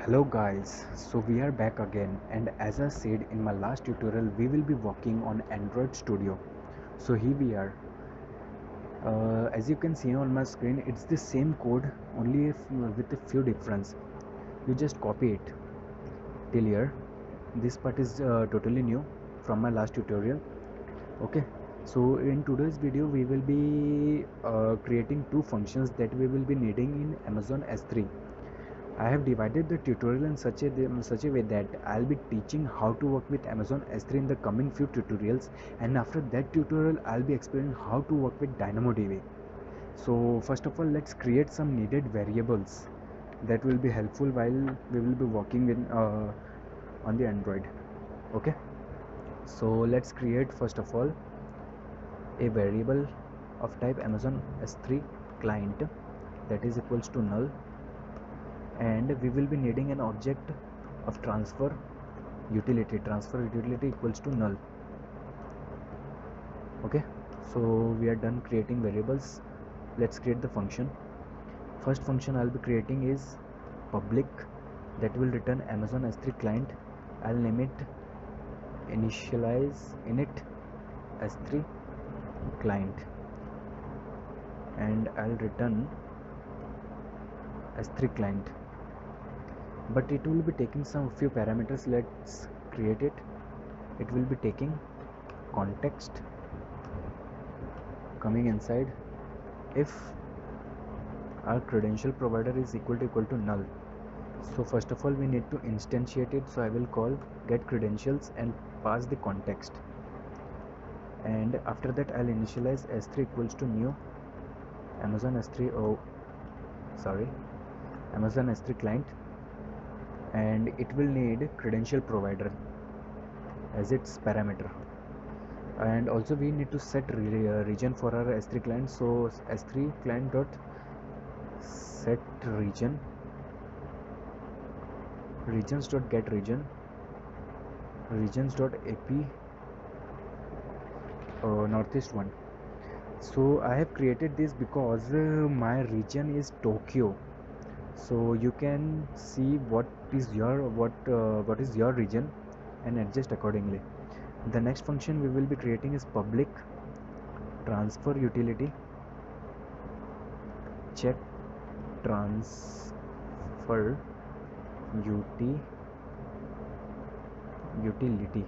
Hello guys, so we are back again, and as I said in my last tutorial we will be working on Android Studio. So here we are. As you can see on my screen, it's the same code, only with a few difference. You just copy it till here. This part is totally new from my last tutorial. Okay, so in today's video we will be creating two functions that we will be needing in Amazon S3. I have divided the tutorial in such a way that I'll be teaching how to work with Amazon S3 in the coming few tutorials, and after that tutorial I'll be explaining how to work with DynamoDB. So first of all, let's create some needed variables that will be helpful while we will be working on the Android. Okay, so let's create first of all a variable of type Amazon S3 client that is equals to null, and we will be needing an object of transfer utility equals to null. Okay, so we are done creating variables. Let's create the function. First function I'll be creating is public, that will return Amazon S3 client. I'll name it init S3 client, and I'll return S3 client, but it will be taking some few parameters. Let's create it. It will be taking context coming inside if our credential provider is equal to null. So first of all we need to instantiate it, so I will call get credentials and pass the context, and after that I'll initialize S3 equals to new Amazon S3 Amazon S3 client, and it will need credential provider as its parameter. And also we need to set region for our S3 client, so S3 client dot set regions dot get regions dot ap northeast one. So I have created this because my region is Tokyo, so you can see what is your region and adjust accordingly. The next function we will be creating is public transfer utility check transfer utility,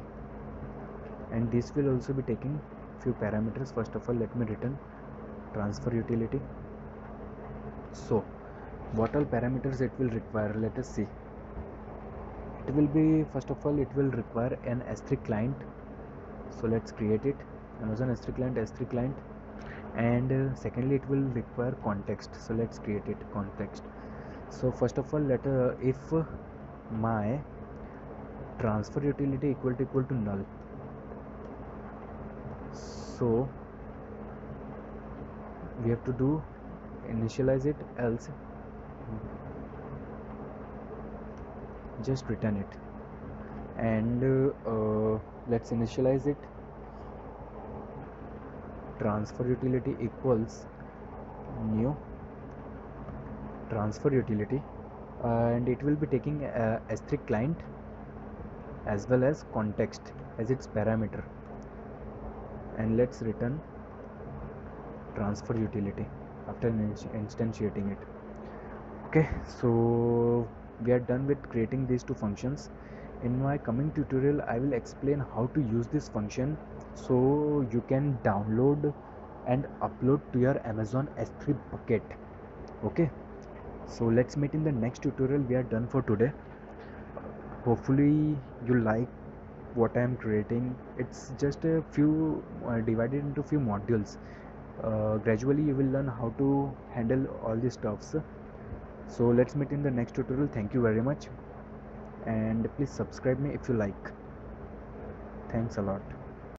and this will also be taking few parameters. First of all, let me return transfer utility. So what all parameters it will require, let us see. It will be, first of all, it will require an S3 client, so let's create it, Amazon S3 client, and secondly it will require context, so let's create it, context. So first of all, if my transfer utility equal to null, so we have to do initialize it, else just return it, and let's initialize it, transfer utility equals new transfer utility, and it will be taking S3 client as well as context as its parameter, and let's return transfer utility after instantiating it. Okay, so we are done with creating these two functions. In my coming tutorial I will explain how to use this function so you can download and upload to your Amazon S3 bucket. Okay, so let's meet in the next tutorial. We are done for today. Hopefully you like what I am creating. It's just a few divided into few modules. Gradually you will learn how to handle all these stuffs. So let's meet in the next tutorial. Thank you very much, and please subscribe me if you like. Thanks a lot.